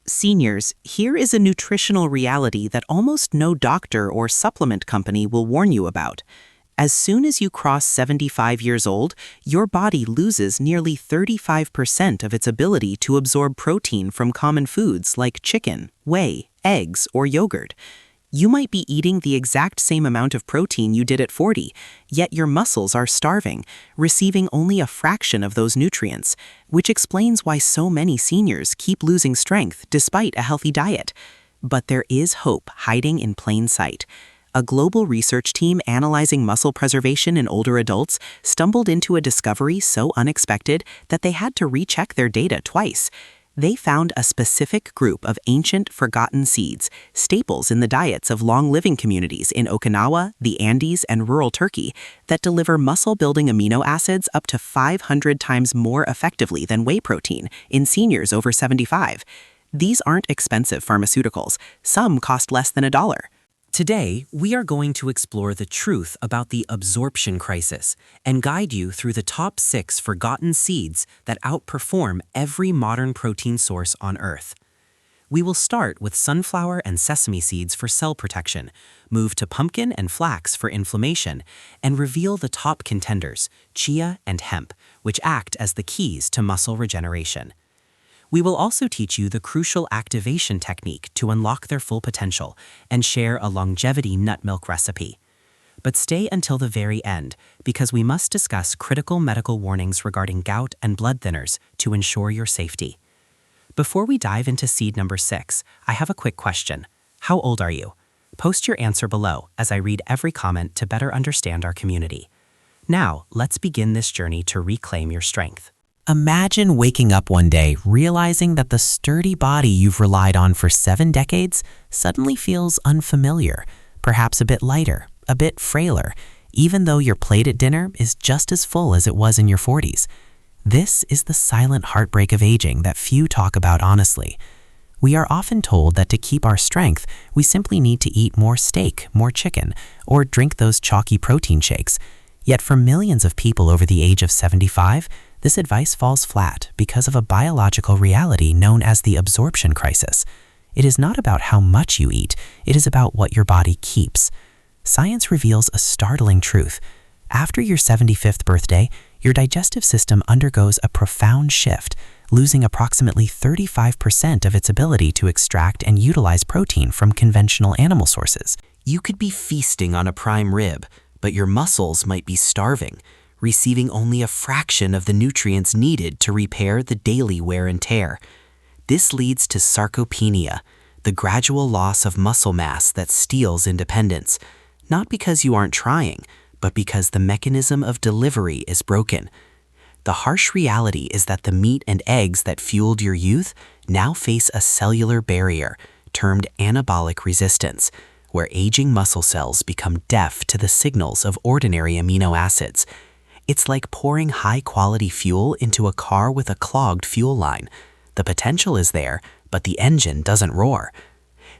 Seniors, here is a nutritional reality that almost no doctor or supplement company will warn you about. As soon as you cross 75 years old, your body loses nearly 35% of its ability to absorb protein from common foods like chicken, whey, eggs, or yogurt. You might be eating the exact same amount of protein you did at 40, yet your muscles are starving, receiving only a fraction of those nutrients, which explains why so many seniors keep losing strength despite a healthy diet. But there is hope hiding in plain sight. A global research team analyzing muscle preservation in older adults stumbled into a discovery so unexpected that they had to recheck their data twice. They found a specific group of ancient, forgotten seeds, staples in the diets of long-living communities in Okinawa, the Andes, and rural Turkey, that deliver muscle-building amino acids up to 500 times more effectively than whey protein in seniors over 75. These aren't expensive pharmaceuticals. Some cost less than $1. Today, we are going to explore the truth about the absorption crisis and guide you through the top 6 forgotten seeds that outperform every modern protein source on Earth. We will start with sunflower and sesame seeds for cell protection, move to pumpkin and flax for inflammation, and reveal the top contenders, chia and hemp, which act as the keys to muscle regeneration. We will also teach you the crucial activation technique to unlock their full potential and share a longevity nut milk recipe. But stay until the very end, because we must discuss critical medical warnings regarding gout and blood thinners to ensure your safety. Before we dive into seed number 6, I have a quick question. How old are you? Post your answer below as I read every comment to better understand our community. Now, let's begin this journey to reclaim your strength. Imagine waking up one day realizing that the sturdy body you've relied on for 7 decades suddenly feels unfamiliar, perhaps a bit lighter, a bit frailer, even though your plate at dinner is just as full as it was in your 40s. This is the silent heartbreak of aging that few talk about honestly. We are often told that to keep our strength, we simply need to eat more steak, more chicken, or drink those chalky protein shakes. Yet for millions of people over the age of 75, this advice falls flat because of a biological reality known as the absorption crisis. It is not about how much you eat, it is about what your body keeps. Science reveals a startling truth. After your 75th birthday, your digestive system undergoes a profound shift, losing approximately 35% of its ability to extract and utilize protein from conventional animal sources. You could be feasting on a prime rib, but your muscles might be starving, receiving only a fraction of the nutrients needed to repair the daily wear and tear. This leads to sarcopenia, the gradual loss of muscle mass that steals independence, not because you aren't trying, but because the mechanism of delivery is broken. The harsh reality is that the meat and eggs that fueled your youth now face a cellular barrier, termed anabolic resistance, where aging muscle cells become deaf to the signals of ordinary amino acids. It's like pouring high-quality fuel into a car with a clogged fuel line. The potential is there, but the engine doesn't roar.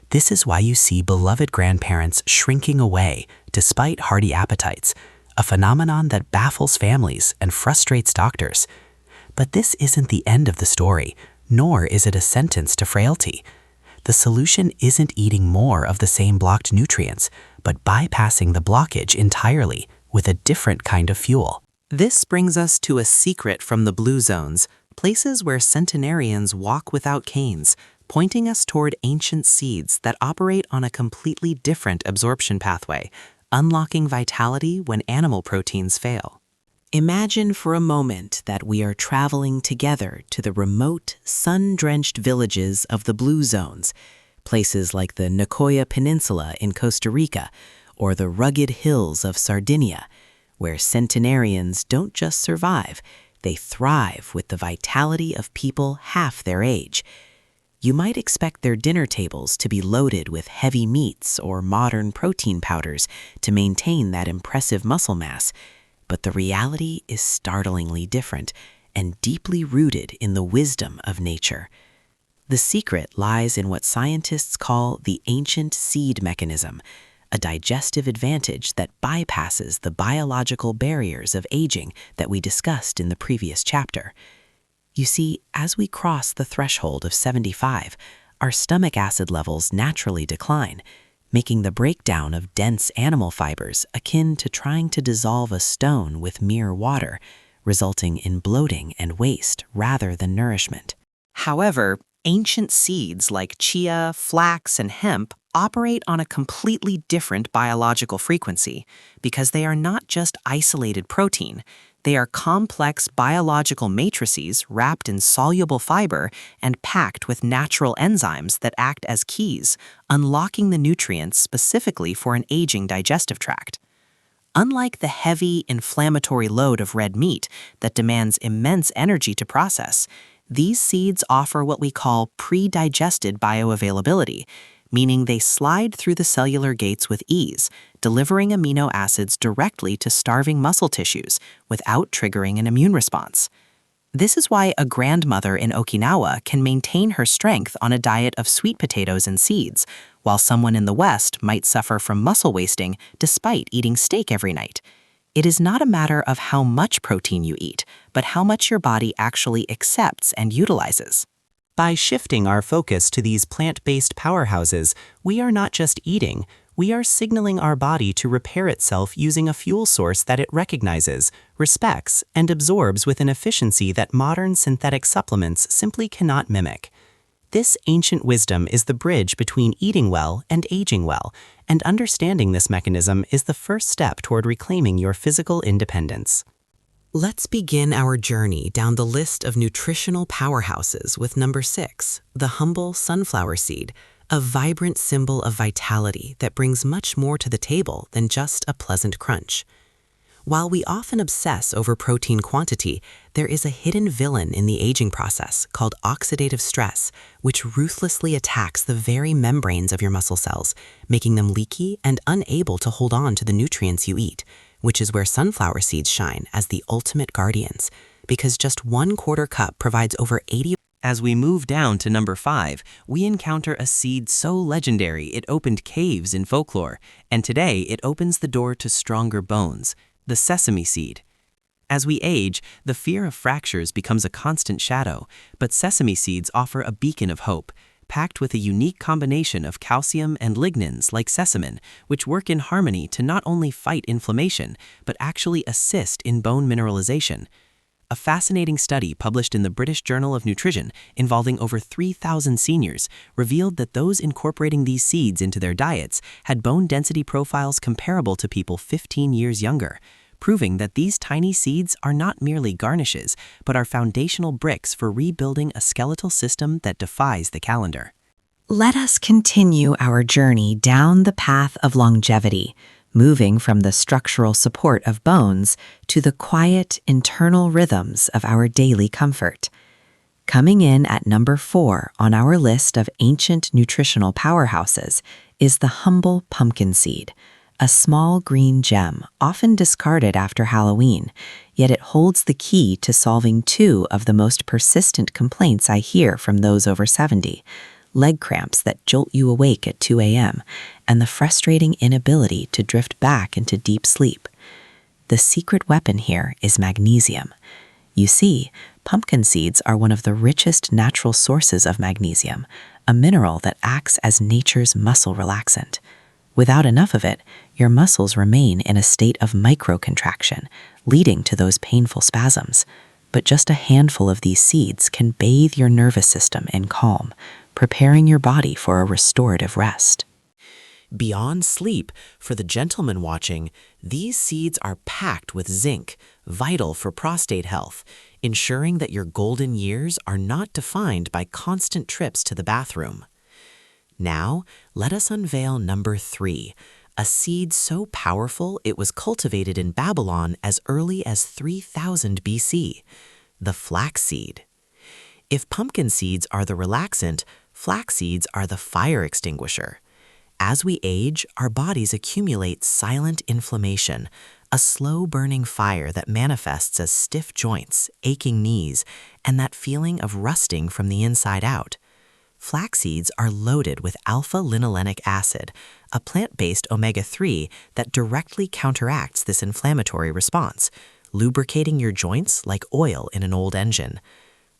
This is why you see beloved grandparents shrinking away despite hearty appetites, a phenomenon that baffles families and frustrates doctors. But this isn't the end of the story, nor is it a sentence to frailty. The solution isn't eating more of the same blocked nutrients, but bypassing the blockage entirely with a different kind of fuel. This brings us to a secret from the blue zones, places where centenarians walk without canes, pointing us toward ancient seeds that operate on a completely different absorption pathway, unlocking vitality when animal proteins fail. Imagine for a moment that we are traveling together to the remote, sun-drenched villages of the blue zones, places like the Nicoya Peninsula in Costa Rica or the rugged hills of Sardinia, where centenarians don't just survive, they thrive with the vitality of people half their age. You might expect their dinner tables to be loaded with heavy meats or modern protein powders to maintain that impressive muscle mass, but the reality is startlingly different and deeply rooted in the wisdom of nature. The secret lies in what scientists call the ancient seed mechanism, a digestive advantage that bypasses the biological barriers of aging that we discussed in the previous chapter. You see, as we cross the threshold of 75, our stomach acid levels naturally decline, making the breakdown of dense animal fibers akin to trying to dissolve a stone with mere water, resulting in bloating and waste rather than nourishment. However, ancient seeds like chia, flax, and hemp operate on a completely different biological frequency because they are not just isolated protein. They are complex biological matrices wrapped in soluble fiber and packed with natural enzymes that act as keys, unlocking the nutrients specifically for an aging digestive tract. Unlike the heavy, inflammatory load of red meat that demands immense energy to process, these seeds offer what we call pre-digested bioavailability, meaning they slide through the cellular gates with ease, delivering amino acids directly to starving muscle tissues without triggering an immune response. This is why a grandmother in Okinawa can maintain her strength on a diet of sweet potatoes and seeds, while someone in the West might suffer from muscle wasting despite eating steak every night. It is not a matter of how much protein you eat, but how much your body actually accepts and utilizes. By shifting our focus to these plant-based powerhouses, we are not just eating, we are signaling our body to repair itself using a fuel source that it recognizes, respects, and absorbs with an efficiency that modern synthetic supplements simply cannot mimic. This ancient wisdom is the bridge between eating well and aging well, and understanding this mechanism is the first step toward reclaiming your physical independence. Let's begin our journey down the list of nutritional powerhouses with number 6, the humble sunflower seed, a vibrant symbol of vitality that brings much more to the table than just a pleasant crunch. While we often obsess over protein quantity, there is a hidden villain in the aging process called oxidative stress, which ruthlessly attacks the very membranes of your muscle cells, making them leaky and unable to hold on to the nutrients you eat, which is where sunflower seeds shine as the ultimate guardians, because just 1/4 cup provides over 80. As we move down to number 5, we encounter a seed so legendary it opened caves in folklore, and today it opens the door to stronger bones, the sesame seed. As we age, the fear of fractures becomes a constant shadow, but sesame seeds offer a beacon of hope, packed with a unique combination of calcium and lignans like sesamin, which work in harmony to not only fight inflammation, but actually assist in bone mineralization. A fascinating study published in the British Journal of Nutrition involving over 3,000 seniors revealed that those incorporating these seeds into their diets had bone density profiles comparable to people 15 years younger, proving that these tiny seeds are not merely garnishes, but are foundational bricks for rebuilding a skeletal system that defies the calendar. Let us continue our journey down the path of longevity, moving from the structural support of bones to the quiet internal rhythms of our daily comfort. Coming in at number 4 on our list of ancient nutritional powerhouses is the humble pumpkin seed, a small green gem often discarded after Halloween, yet it holds the key to solving 2 of the most persistent complaints I hear from those over 70. Leg cramps that jolt you awake at 2 a.m., and the frustrating inability to drift back into deep sleep. The secret weapon here is magnesium. You see, pumpkin seeds are one of the richest natural sources of magnesium, a mineral that acts as nature's muscle relaxant. Without enough of it, your muscles remain in a state of microcontraction, leading to those painful spasms. But just a handful of these seeds can bathe your nervous system in calm, preparing your body for a restorative rest. Beyond sleep, for the gentleman watching, these seeds are packed with zinc, vital for prostate health, ensuring that your golden years are not defined by constant trips to the bathroom. Now, let us unveil number 3, a seed so powerful it was cultivated in Babylon as early as 3000 BC, the flax seed. If pumpkin seeds are the relaxant, flax seeds are the fire extinguisher. As we age, our bodies accumulate silent inflammation, a slow-burning fire that manifests as stiff joints, aching knees, and that feeling of rusting from the inside out. Flax seeds are loaded with alpha-linolenic acid, a plant-based omega-3 that directly counteracts this inflammatory response, lubricating your joints like oil in an old engine.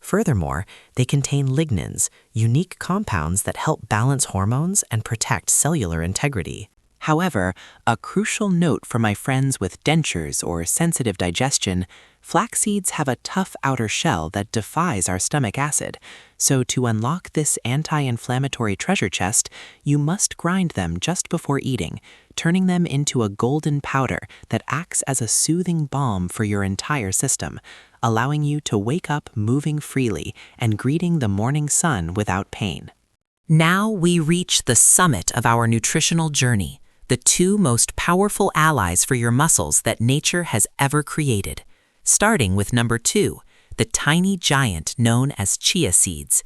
Furthermore, they contain lignans, unique compounds that help balance hormones and protect cellular integrity. However, a crucial note for my friends with dentures or sensitive digestion: flax seeds have a tough outer shell that defies our stomach acid, so to unlock this anti-inflammatory treasure chest, you must grind them just before eating, turning them into a golden powder that acts as a soothing balm for your entire system, allowing you to wake up moving freely and greeting the morning sun without pain. Now we reach the summit of our nutritional journey, the two most powerful allies for your muscles that nature has ever created. Starting with number 2, the tiny giant known as chia seeds.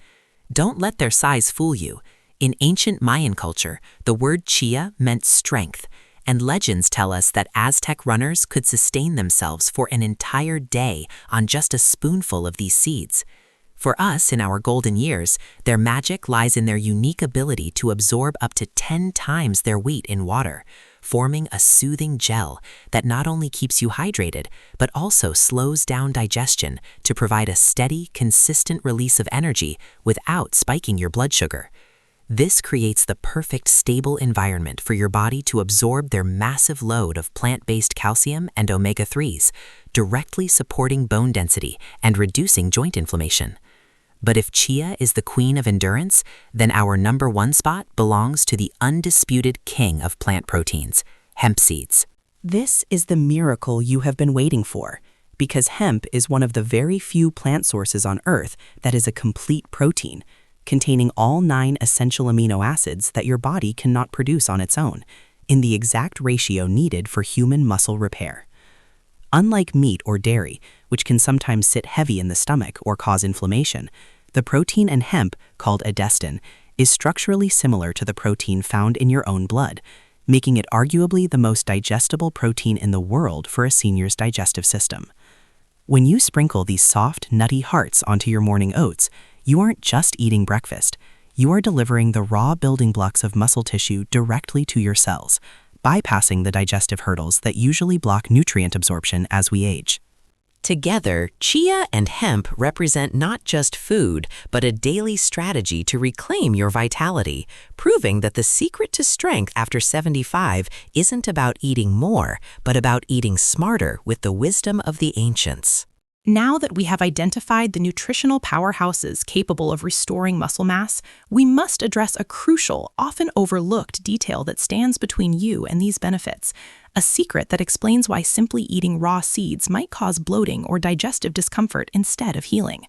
Don't let their size fool you. In ancient Mayan culture, the word chia meant strength, and legends tell us that Aztec runners could sustain themselves for an entire day on just a spoonful of these seeds. For us, in our golden years, their magic lies in their unique ability to absorb up to 10 times their weight in water, forming a soothing gel that not only keeps you hydrated, but also slows down digestion to provide a steady, consistent release of energy without spiking your blood sugar. This creates the perfect stable environment for your body to absorb their massive load of plant-based calcium and omega-3s, directly supporting bone density and reducing joint inflammation. But if chia is the queen of endurance, then our number 1 spot belongs to the undisputed king of plant proteins, hemp seeds. This is the miracle you have been waiting for, because hemp is one of the very few plant sources on Earth that is a complete protein, containing all 9 essential amino acids that your body cannot produce on its own, in the exact ratio needed for human muscle repair. Unlike meat or dairy, which can sometimes sit heavy in the stomach or cause inflammation, the protein in hemp, called edestin, is structurally similar to the protein found in your own blood, making it arguably the most digestible protein in the world for a senior's digestive system. When you sprinkle these soft, nutty hearts onto your morning oats, you aren't just eating breakfast. You are delivering the raw building blocks of muscle tissue directly to your cells, bypassing the digestive hurdles that usually block nutrient absorption as we age. Together, chia and hemp represent not just food, but a daily strategy to reclaim your vitality, proving that the secret to strength after 75 isn't about eating more, but about eating smarter with the wisdom of the ancients. Now that we have identified the nutritional powerhouses capable of restoring muscle mass, we must address a crucial, often overlooked detail that stands between you and these benefits, a secret that explains why simply eating raw seeds might cause bloating or digestive discomfort instead of healing.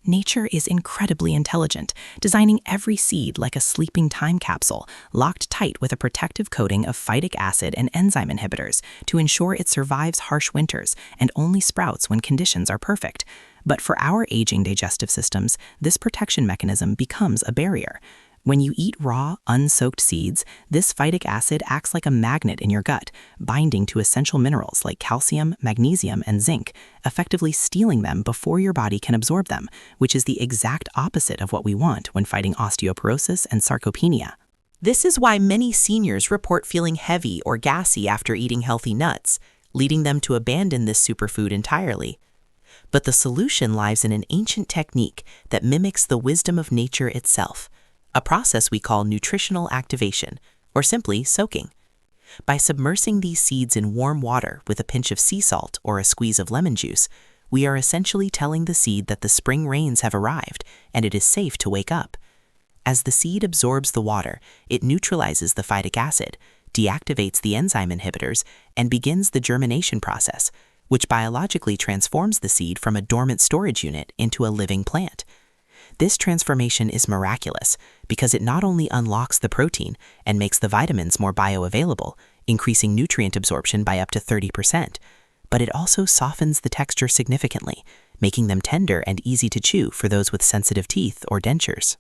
Nature is incredibly intelligent, designing every seed like a sleeping time capsule, locked tight with a protective coating of phytic acid and enzyme inhibitors to ensure it survives harsh winters and only sprouts when conditions are perfect. But for our aging digestive systems, this protection mechanism becomes a barrier. When you eat raw, unsoaked seeds, this phytic acid acts like a magnet in your gut, binding to essential minerals like calcium, magnesium, and zinc, effectively stealing them before your body can absorb them, which is the exact opposite of what we want when fighting osteoporosis and sarcopenia. This is why many seniors report feeling heavy or gassy after eating healthy nuts, leading them to abandon this superfood entirely. But the solution lies in an ancient technique that mimics the wisdom of nature itself, a process we call nutritional activation, or simply soaking. By submersing these seeds in warm water with a pinch of sea salt or a squeeze of lemon juice, we are essentially telling the seed that the spring rains have arrived and it is safe to wake up. As the seed absorbs the water, it neutralizes the phytic acid, deactivates the enzyme inhibitors, and begins the germination process, which biologically transforms the seed from a dormant storage unit into a living plant. This transformation is miraculous because it not only unlocks the protein and makes the vitamins more bioavailable, increasing nutrient absorption by up to 30%, but it also softens the texture significantly, making them tender and easy to chew for those with sensitive teeth or dentures.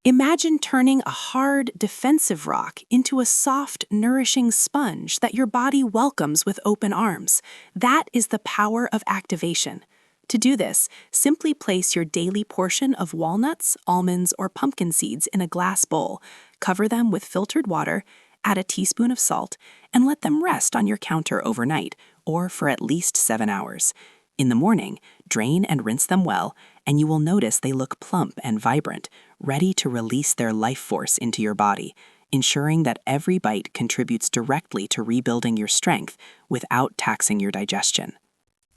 Imagine turning a hard, defensive rock into a soft, nourishing sponge that your body welcomes with open arms. That is the power of activation. To do this, simply place your daily portion of walnuts, almonds, or pumpkin seeds in a glass bowl, cover them with filtered water, add a teaspoon of salt, and let them rest on your counter overnight, or for at least 7 hours. In the morning, drain and rinse them well, and you will notice they look plump and vibrant, ready to release their life force into your body, ensuring that every bite contributes directly to rebuilding your strength without taxing your digestion.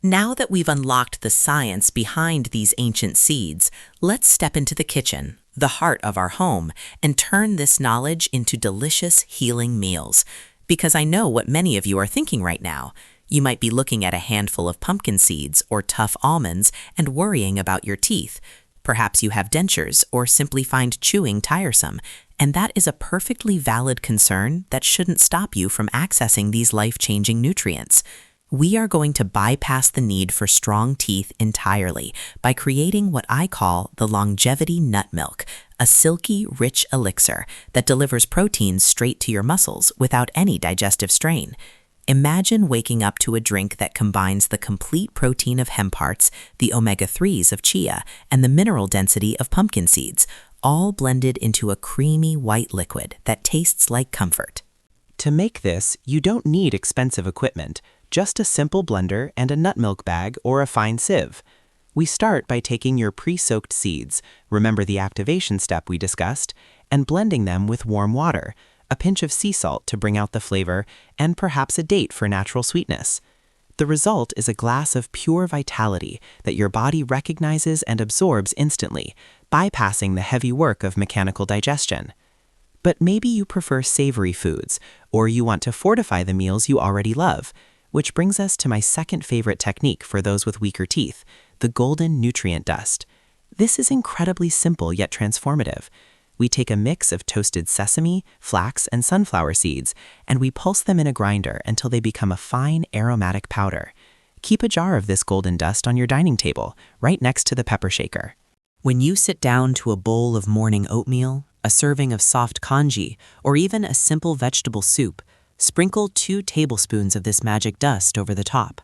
Now that we've unlocked the science behind these ancient seeds, let's step into the kitchen, the heart of our home, and turn this knowledge into delicious, healing meals. Because I know what many of you are thinking right now. You might be looking at a handful of pumpkin seeds or tough almonds and worrying about your teeth. Perhaps you have dentures or simply find chewing tiresome, and that is a perfectly valid concern that shouldn't stop you from accessing these life-changing nutrients. We are going to bypass the need for strong teeth entirely by creating what I call the longevity nut milk, a silky, rich elixir that delivers proteins straight to your muscles without any digestive strain. Imagine waking up to a drink that combines the complete protein of hemp hearts, the omega-3s of chia, and the mineral density of pumpkin seeds, all blended into a creamy white liquid that tastes like comfort. To make this, you don't need expensive equipment, just a simple blender and a nut milk bag or a fine sieve. We start by taking your pre-soaked seeds, remember the activation step we discussed, and blending them with warm water, a pinch of sea salt to bring out the flavor, and perhaps a date for natural sweetness. The result is a glass of pure vitality that your body recognizes and absorbs instantly, bypassing the heavy work of mechanical digestion. But maybe you prefer savory foods, or you want to fortify the meals you already love, which brings us to my second favorite technique for those with weaker teeth, the golden nutrient dust. This is incredibly simple yet transformative. We take a mix of toasted sesame, flax, and sunflower seeds, and we pulse them in a grinder until they become a fine, aromatic powder. Keep a jar of this golden dust on your dining table, right next to the pepper shaker. When you sit down to a bowl of morning oatmeal, a serving of soft congee, or even a simple vegetable soup, sprinkle 2 tablespoons of this magic dust over the top.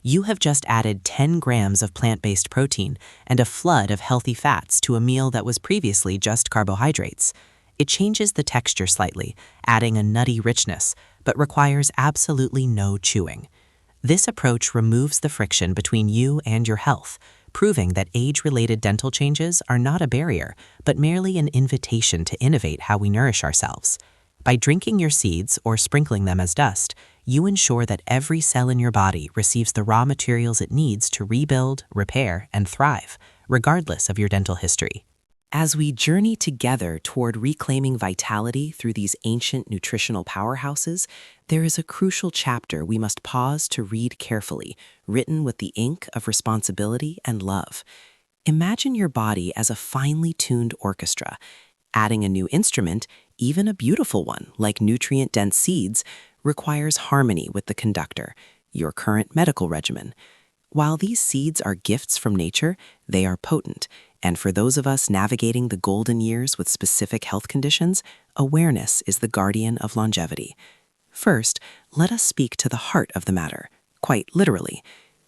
You have just added 10 grams of plant-based protein and a flood of healthy fats to a meal that was previously just carbohydrates. It changes the texture slightly, adding a nutty richness, but requires absolutely no chewing. This approach removes the friction between you and your health, proving that age-related dental changes are not a barrier, but merely an invitation to innovate how we nourish ourselves. By drinking your seeds or sprinkling them as dust, you ensure that every cell in your body receives the raw materials it needs to rebuild, repair, and thrive, regardless of your dental history. As we journey together toward reclaiming vitality through these ancient nutritional powerhouses, there is a crucial chapter we must pause to read carefully, written with the ink of responsibility and love. Imagine your body as a finely tuned orchestra. Adding a new instrument, even a beautiful one like nutrient-dense seeds, requires harmony with the conductor, your current medical regimen. While these seeds are gifts from nature, they are potent, and for those of us navigating the golden years with specific health conditions, awareness is the guardian of longevity. First, let us speak to the heart of the matter, quite literally.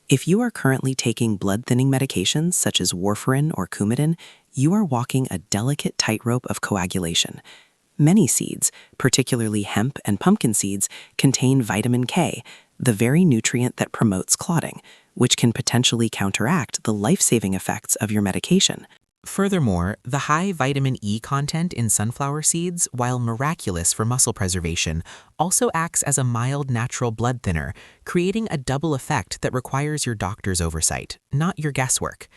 If you are currently taking blood-thinning medications such as warfarin or Coumadin, you are walking a delicate tightrope of coagulation. Many seeds, particularly hemp and pumpkin seeds, contain vitamin K, the very nutrient that promotes clotting, which can potentially counteract the life-saving effects of your medication. Furthermore, the high vitamin E content in sunflower seeds, while miraculous for muscle preservation, also acts as a mild natural blood thinner, creating a double effect that requires your doctor's oversight, not your guesswork.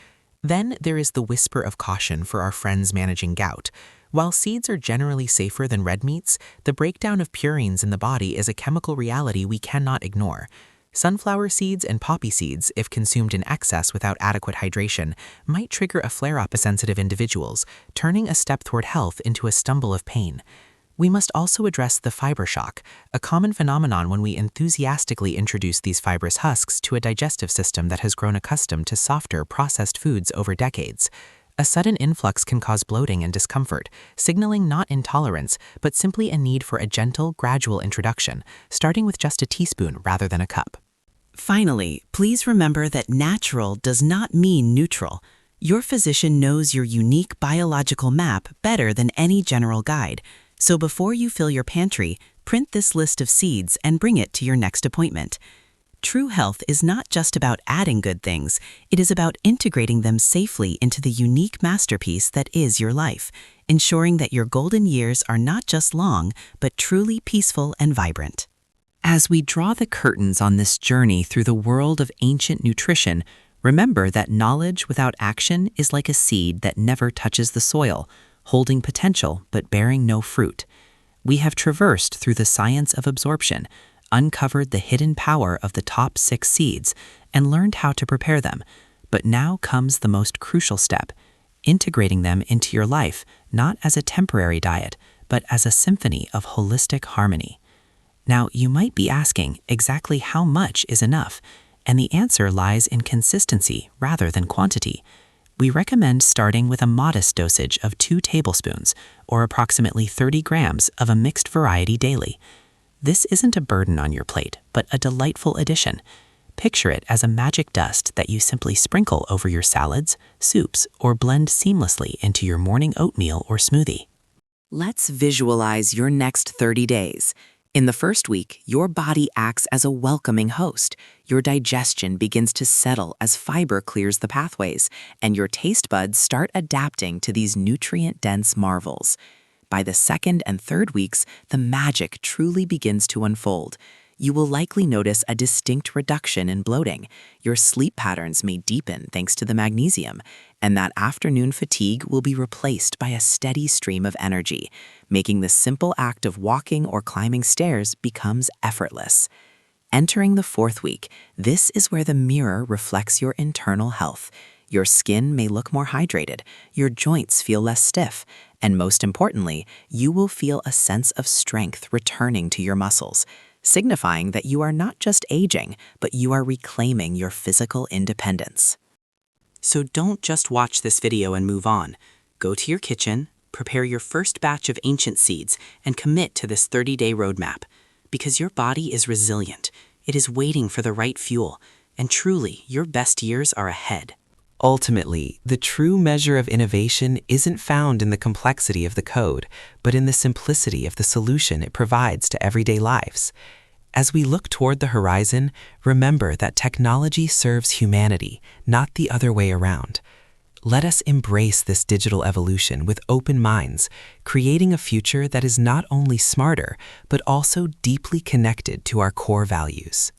Then there is the whisper of caution for our friends managing gout. While seeds are generally safer than red meats, the breakdown of purines in the body is a chemical reality we cannot ignore. Sunflower seeds and poppy seeds, if consumed in excess without adequate hydration, might trigger a flare-up in sensitive individuals, turning a step toward health into a stumble of pain. We must also address the fiber shock, a common phenomenon when we enthusiastically introduce these fibrous husks to a digestive system that has grown accustomed to softer, processed foods over decades. A sudden influx can cause bloating and discomfort, signaling not intolerance, but simply a need for a gentle, gradual introduction, starting with just a teaspoon rather than a cup. Finally, please remember that natural does not mean neutral. Your physician knows your unique biological map better than any general guide. So before you fill your pantry, print this list of seeds and bring it to your next appointment. True health is not just about adding good things, it is about integrating them safely into the unique masterpiece that is your life, ensuring that your golden years are not just long, but truly peaceful and vibrant. As we draw the curtains on this journey through the world of ancient nutrition, remember that knowledge without action is like a seed that never touches the soil, holding potential but bearing no fruit. We have traversed through the science of absorption, uncovered the hidden power of the top 6 seeds, and learned how to prepare them. But now comes the most crucial step, integrating them into your life, not as a temporary diet, but as a symphony of holistic harmony. Now, you might be asking exactly how much is enough, and the answer lies in consistency rather than quantity. We recommend starting with a modest dosage of 2 tablespoons, or approximately 30 grams of a mixed variety daily. This isn't a burden on your plate, but a delightful addition. Picture it as a magic dust that you simply sprinkle over your salads, soups, or blend seamlessly into your morning oatmeal or smoothie. Let's visualize your next 30 days. In the first week, your body acts as a welcoming host. Your digestion begins to settle as fiber clears the pathways, and your taste buds start adapting to these nutrient-dense marvels. By the second and third weeks, the magic truly begins to unfold. You will likely notice a distinct reduction in bloating. Your sleep patterns may deepen thanks to the magnesium, and that afternoon fatigue will be replaced by a steady stream of energy, making the simple act of walking or climbing stairs becomes effortless. Entering the 4th week, this is where the mirror reflects your internal health. Your skin may look more hydrated, your joints feel less stiff, and most importantly, you will feel a sense of strength returning to your muscles, signifying that you are not just aging, but you are reclaiming your physical independence. So don't just watch this video and move on. Go to your kitchen, prepare your first batch of ancient seeds, and commit to this 30-day roadmap. Because your body is resilient, it is waiting for the right fuel, and truly, your best years are ahead. Ultimately, the true measure of innovation isn't found in the complexity of the code, but in the simplicity of the solution it provides to everyday lives. As we look toward the horizon, remember that technology serves humanity, not the other way around. Let us embrace this digital evolution with open minds, creating a future that is not only smarter, but also deeply connected to our core values.